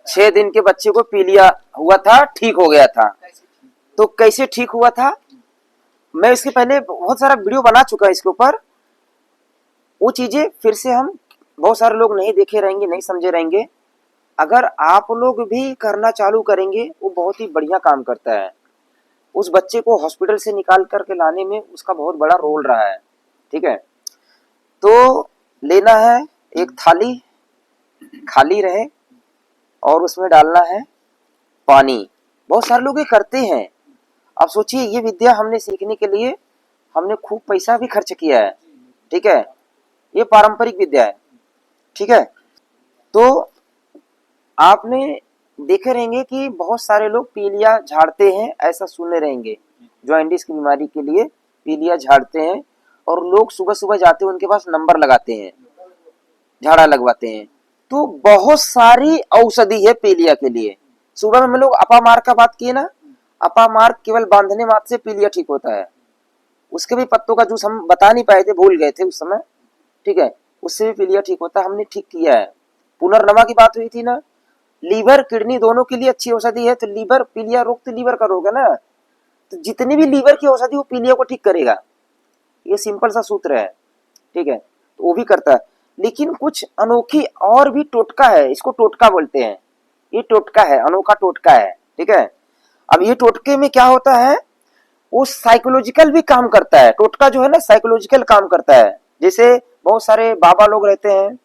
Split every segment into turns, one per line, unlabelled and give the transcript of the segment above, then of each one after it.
6 दिन के बच्चे को पीलिया हुआ था, ठीक हो गया था। तो कैसे ठीक हुआ था, मैं इसके पहले बहुत सारा वीडियो बना चुका है इसके ऊपर। वो चीजें फिर से हम, बहुत सारे लोग नहीं देखे रहेंगे, नहीं समझे रहेंगे। अगर आप लोग भी करना चालू करेंगे, वो बहुत ही बढ़िया काम करता है। उस बच्चे को हॉस्पिटल से निकाल करके लाने में उसका बहुत बड़ा रोल रहा है। ठीक है, तो लेना है एक थाली, खाली रहे, और उसमें डालना है पानी। बहुत सारे लोग ये करते हैं। अब सोचिए, ये विद्या हमने सीखने के लिए हमने खूब पैसा भी खर्च किया है। ठीक है, ये पारंपरिक विद्या है। ठीक है, तो आपने देखे रहेंगे कि बहुत सारे लोग पीलिया झाड़ते हैं, ऐसा सुने रहेंगे। जॉइंटिस की बीमारी के लिए पीलिया झाड़ते हैं, और लोग सुबह सुबह जाते हैं, उनके पास नंबर लगाते हैं, झाड़ा लगवाते हैं। तो बहुत सारी औषधि है पीलिया के लिए। सुबह में हम लोग अपामार्क का बात किए ना, अपामार्क केवल बांधने मात्र से पीलिया ठीक होता है। उसके भी पत्तों का जूस हम बता नहीं पाए थे, भूल गए थे उस समय। ठीक है, उससे भी पीलिया ठीक होता है, हमने ठीक किया है। पुनर्नमा की बात हुई थी ना, लीवर किडनी दोनों के लिए अच्छी औषधि है। तो लीवर पीलिया रोग तो लीवर का रोग है ना, तो जितनी भी लीवर की औषधि वो पीलिया को ठीक करेगा। ये सिंपल सा सूत्र है। ठीक है, तो वो भी करता है। लेकिन कुछ अनोखी और भी टोटका है, इसको टोटका बोलते हैं। ये टोटका है, अनोखा टोटका है। ठीक है, अब ये टोटके में क्या होता है, वो साइकोलॉजिकल भी काम करता है। टोटका जो है ना, साइकोलॉजिकल काम करता है। जैसे बहुत सारे बाबा लोग रहते हैं,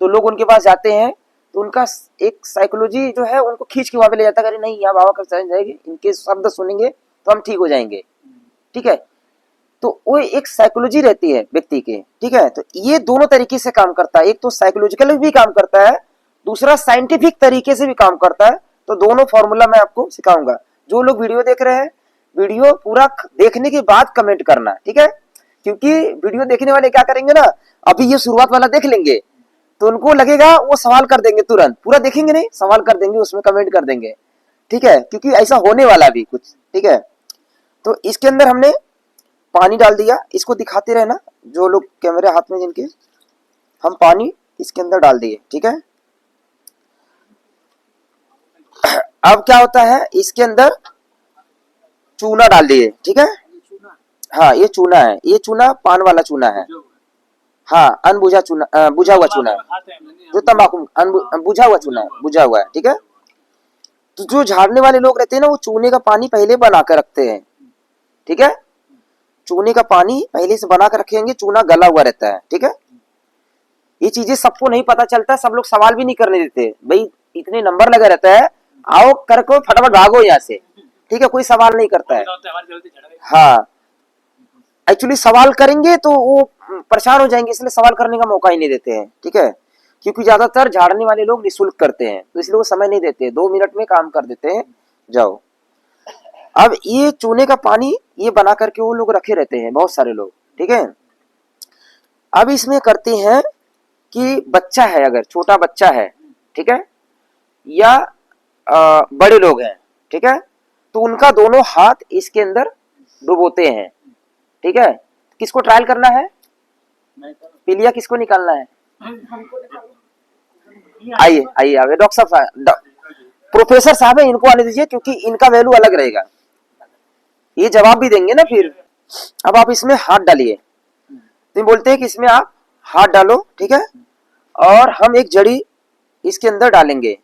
तो लोग उनके पास जाते हैं, तो उनका एक साइकोलॉजी जो है उनको खींच के वहां पे ले जाता है, नहीं यहाँ बाबा कर जाएंगे, इनके शब्द सुनेंगे तो हम ठीक हो जाएंगे। ठीक है, तो वो एक साइकोलॉजी रहती है व्यक्ति के। ठीक है, तो ये दोनों तरीके से काम करता है। एक तो साइकोलॉजिकल भी काम करता है, दूसरा साइंटिफिक तरीके से भी काम करता है। तो दोनों फॉर्मूला मैं आपको सिखाऊंगा। जो लोग वीडियो देख रहे हैं, वीडियो पूरा देखने के बाद कमेंट करना। ठीक है, क्योंकि वीडियो देखने वाले क्या करेंगे ना, अभी ये शुरुआत वाला देख लेंगे, तो उनको लगेगा वो सवाल कर देंगे, तुरंत पूरा देखेंगे नहीं, सवाल कर देंगे, उसमें कमेंट कर देंगे। ठीक है, क्योंकि ऐसा होने वाला भी कुछ। ठीक है, तो इसके अंदर हमने पानी डाल दिया, इसको दिखाते रहना जो लोग कैमरे हाथ में जिनके, हम पानी इसके अंदर डाल दिए। ठीक है, अब क्या होता है, इसके अंदर चूना डाल दिए। ठीक है, हाँ ये चूना है, ये चूना पान वाला चूना है। हाँ, अनबुझा चूना, बुझा हुआ चूना है, जो तंबाकू बुझा हुआ चूना है, बुझा हुआ है। ठीक है, तो जो झाड़ने वाले लोग रहते हैं ना, वो चूने का पानी पहले बना कर रखते हैं। ठीक है, चूने का पानी पहले से बना कर रखेंगे, चूना गला हुआ रहता है। ठीक है, ये चीजें सबको नहीं पता चलता, सब लोग सवाल भी नहीं करने देते। भाई इतने नंबर लगा रहता है, आओ कर को फटाफट भागो यहाँ से। ठीक है, कोई सवाल नहीं करता है। हाँ, एक्चुअली सवाल करेंगे तो वो परेशान हो जाएंगे, इसलिए सवाल करने का मौका ही नहीं देते हैं। ठीक है, क्योंकि ज्यादातर झाड़ने वाले लोग निःशुल्क करते हैं, तो इसलिए वो समय नहीं देते, 2 मिनट में काम कर देते हैं, जाओ। अब ये चूने का पानी ये बना करके वो लोग रखे रहते हैं, बहुत सारे लोग। ठीक है, अब इसमें करते हैं कि बच्चा है, अगर छोटा बच्चा है, ठीक है, या बड़े लोग हैं, ठीक है, तो उनका दोनों हाथ इसके अंदर डुबोते हैं। ठीक है, किसको ट्रायल करना है, पीलिया किसको निकालना है, आइए आइए आइए, डॉक्टर साहब, प्रोफेसर साहब है, इनको आने दीजिए, क्योंकि इनका वैल्यू अलग रहेगा, ये जवाब भी देंगे ना फिर। अब आप इसमें हाथ डालिए, तो बोलते हैं कि इसमें आप हाथ डालो। ठीक है, और हम एक जड़ी इसके अंदर डालेंगे।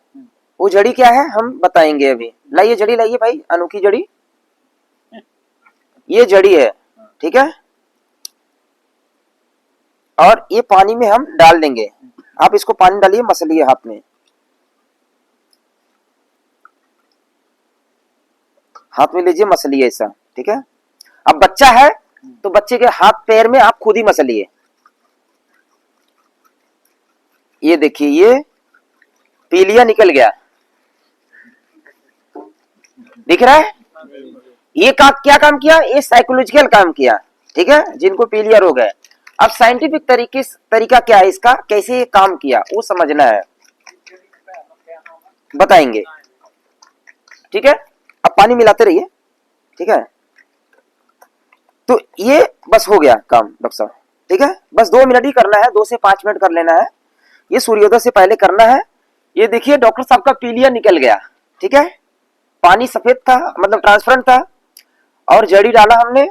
वो जड़ी क्या है हम बताएंगे अभी। लाइए जड़ी, लाइए भाई, अनोखी जड़ी, ये जड़ी है। ठीक है, और ये पानी में हम डाल देंगे। आप इसको पानी डालिए, मसलिए हाथ में, हाथ में लीजिए, मसलिए ऐसा। ठीक है, अब बच्चा है तो बच्चे के हाथ पैर में आप खुद ही मसलिए। ये देखिए, ये पीलिया निकल गया, दिख रहा है। ये क्या काम किया, ये साइकोलॉजिकल काम किया। ठीक है, जिनको पीलिया रोग है। अब साइंटिफिक तरीका क्या है इसका, कैसे काम किया वो समझना है, बताएंगे। ठीक है, अब पानी मिलाते रहिए। ठीक है, तो ये बस हो गया काम डॉक्टर साहब। ठीक है, बस 2 मिनट ही करना है, 2 से 5 मिनट कर लेना है। ये सूर्योदय से पहले करना है। ये देखिए डॉक्टर साहब का पीलिया निकल गया, ठीक है, पानी सफेद था मतलब ट्रांसपेरेंट था, और जड़ी डाला हमने,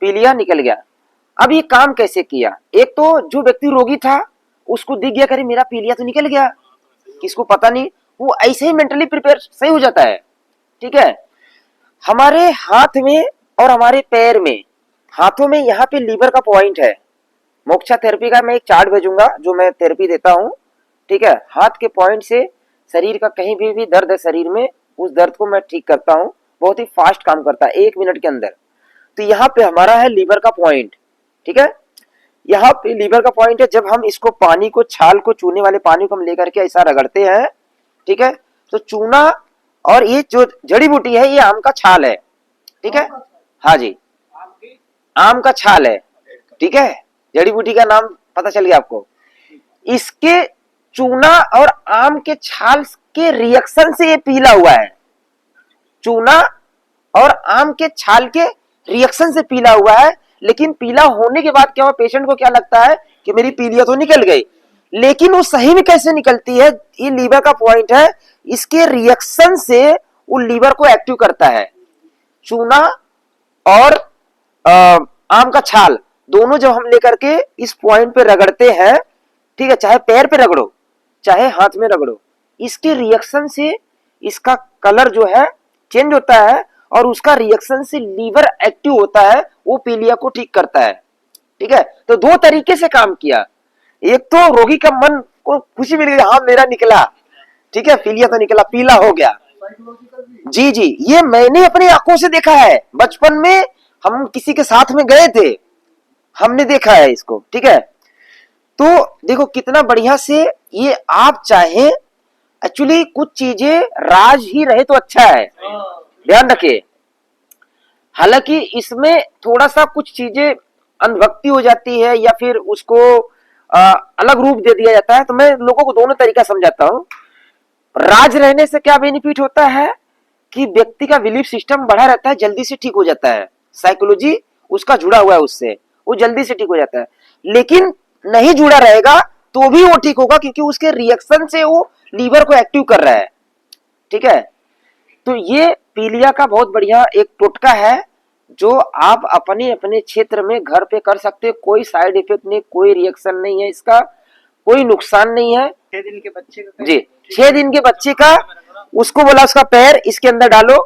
पीलिया निकल गया। अब ये काम कैसे किया? एक तो जो व्यक्ति रोगी था उसको दिख गया, करे मेरा पीलिया तो निकल गया, किसको पता नहीं, वो ऐसे ही मेंटली प्रिपेयर सही हो जाता है, ठीक है। हमारे हाथ में और हमारे पैर में, हाथों में यहाँ पे लीवर का पॉइंट है। मोक्षा थेरेपी का मैं एक चार्ट भेजूंगा जो मैं थेरेपी देता हूँ, ठीक है। हाथ के पॉइंट से शरीर का कहीं भी दर्द है शरीर में, उस दर्द को मैं ठीक करता हूँ, बहुत ही फास्ट काम करता है 1 मिनट के अंदर। तो यहाँ पे हमारा है लीवर का पॉइंट, ठीक है, यहाँ पे लीवर का पॉइंट है। जब हम इसको पानी को, छाल को, चूने वाले पानी को हम लेकर के ऐसा रगड़ते हैं, ठीक है, तो चूना और ये जो जड़ी बूटी है ये आम का छाल है, ठीक है, हाँ जी, आम का छाल है, ठीक है, जड़ी बूटी का नाम पता चल गया आपको। इसके चूना और आम के छाल के रिएक्शन से ये पीला हुआ है, चूना और आम के छाल के रिएक्शन से पीला हुआ है। लेकिन पीला होने के बाद क्या हुआ, पेशेंट को क्या लगता है कि मेरी पीलिया तो निकल गई, लेकिन वो सही में कैसे निकलती है, ये लीवर का पॉइंट है, इसके रिएक्शन से वो लीवर को एक्टिव करता है। चूना और आम का छाल दोनों जब हम लेकर के इस पॉइंट पे रगड़ते हैं, ठीक है, चाहे पैर पे रगड़ो चाहे हाथ में रगड़ो, इसके रिएक्शन से इसका कलर जो है चेंज होता है और उसका रिएक्शन से लीवर एक्टिव होता है, वो पीलिया को ठीक करता है, ठीक है। तो 2 तरीके से काम किया, एक तो रोगी का मन को खुशी मिल गई, हाँ मेरा निकला, ठीक है, पीलिया तो निकला, पीला हो गया। जी जी, ये मैंने अपनी आंखों से देखा है, बचपन में हम किसी के साथ में गए थे, हमने देखा है इसको, ठीक है। तो देखो कितना बढ़िया से ये आप चाहे, एक्चुअली कुछ चीजें राज ही रहे तो अच्छा है, ध्यान रखिए। हालांकि इसमें थोड़ा सा कुछ चीजें अंधभक्ति हो जाती है या फिर उसको अलग रूप दे दिया जाता है, तो मैं लोगों को दोनों तरीका समझाता हूं। राज रहने से क्या बेनिफिट होता है कि व्यक्ति का बिलीफ सिस्टम बढ़ा रहता है, जल्दी से ठीक हो जाता है, साइकोलॉजी उसका जुड़ा हुआ है उससे, वो जल्दी से ठीक हो जाता है। लेकिन नहीं जुड़ा रहेगा तो भी वो ठीक होगा, क्योंकि उसके रिएक्शन से वो लीवर को एक्टिव कर रहा है, ठीक है। तो ये पीलिया का बहुत बढ़िया एक टोटका है जो आप अपने अपने क्षेत्र में घर पे कर सकते हो, कोई साइड इफेक्ट नहीं, कोई रिएक्शन नहीं है, इसका कोई नुकसान नहीं है।
6 दिन के बच्चे का
जी, 6 दिन के बच्चे का, उसको बोला उसका पैर इसके अंदर डालो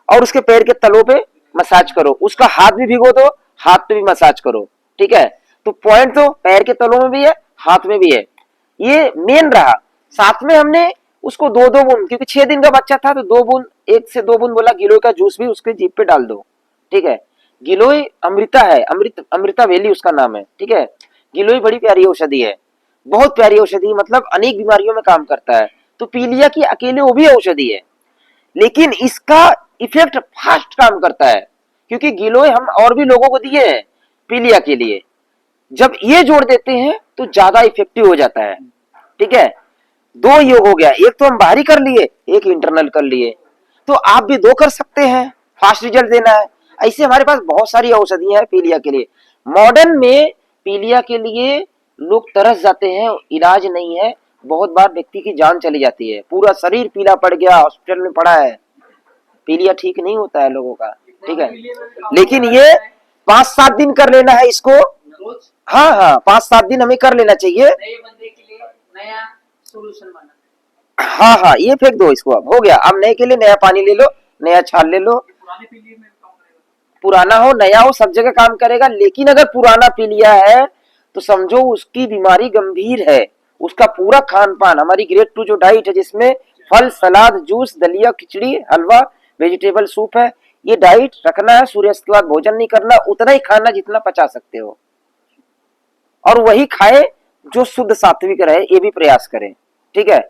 और उसके पैर के तलों पे मसाज करो, उसका हाथ भी भिगो दो, हाथ पे भी मसाज करो, ठीक है। तो पॉइंट तो पैर के तलों में भी है, हाथ में भी है, ये मेन रहा। साथ में हमने उसको 2-2 बूंद, क्योंकि 6 दिन का बच्चा था, तो 2 बूंद, 1 से 2 बूंद बोला गिलोय का जूस भी उसके जीभ पे डाल दो, ठीक है। गिलोय अमृता है, अमृता वैली उसका नाम है, ठीक है। गिलोय बड़ी प्यारी औषधि है, बहुत प्यारी औषधि, मतलब अनेक बीमारियों में काम करता है। तो पीलिया की अकेले वो भी औषधि है, लेकिन इसका इफेक्ट फास्ट काम करता है, क्योंकि गिलोय हम और भी लोगों को दिए हैं पीलिया के लिए, जब ये जोड़ देते हैं तो ज्यादा इफेक्टिव हो जाता है, ठीक है। 2 योग हो गया, एक तो हम बाहरी कर लिए, एक इंटरनल कर लिए, तो आप भी 2 कर सकते हैं, फास्ट रिजल्ट देना है। ऐसे हमारे पास बहुत सारी औषधियां हैं पीलिया के लिए। मॉडर्न में पीलिया के लिए लोग तरस जाते हैं, इलाज नहीं है, बहुत बार व्यक्ति की जान चली जाती है, पूरा शरीर पीला पड़ गया, हॉस्पिटल में पड़ा है, पीलिया ठीक नहीं होता है लोगों का, ठीक है। लेकिन ये 5-7 दिन कर लेना है इसको, हाँ हाँ 5-7 दिन हमें कर लेना चाहिए।
नए बंदे के लिए नया सॉल्यूशन बना,
हाँ हाँ ये फेंक दो इसको, अब हो गया, अब नए के लिए नया पानी ले लो, नया छाल ले लो,
पुराने पीलिए में काम करेगा,
पुराना हो नया हो सब जगह काम करेगा। लेकिन अगर पुराना पीलिया है तो समझो उसकी बीमारी गंभीर है, उसका पूरा खान पान, हमारी ग्रेड 2 जो डाइट है जिसमें फल, सलाद, जूस, दलिया, खिचड़ी, हलवा, वेजिटेबल सूप है, ये डाइट रखना है। सूर्यास्त के बाद भोजन नहीं करना, उतना ही खाना जितना पचा सकते हो, और वही खाए जो शुद्ध सात्विक रहे, ये भी प्रयास करें, ठीक है।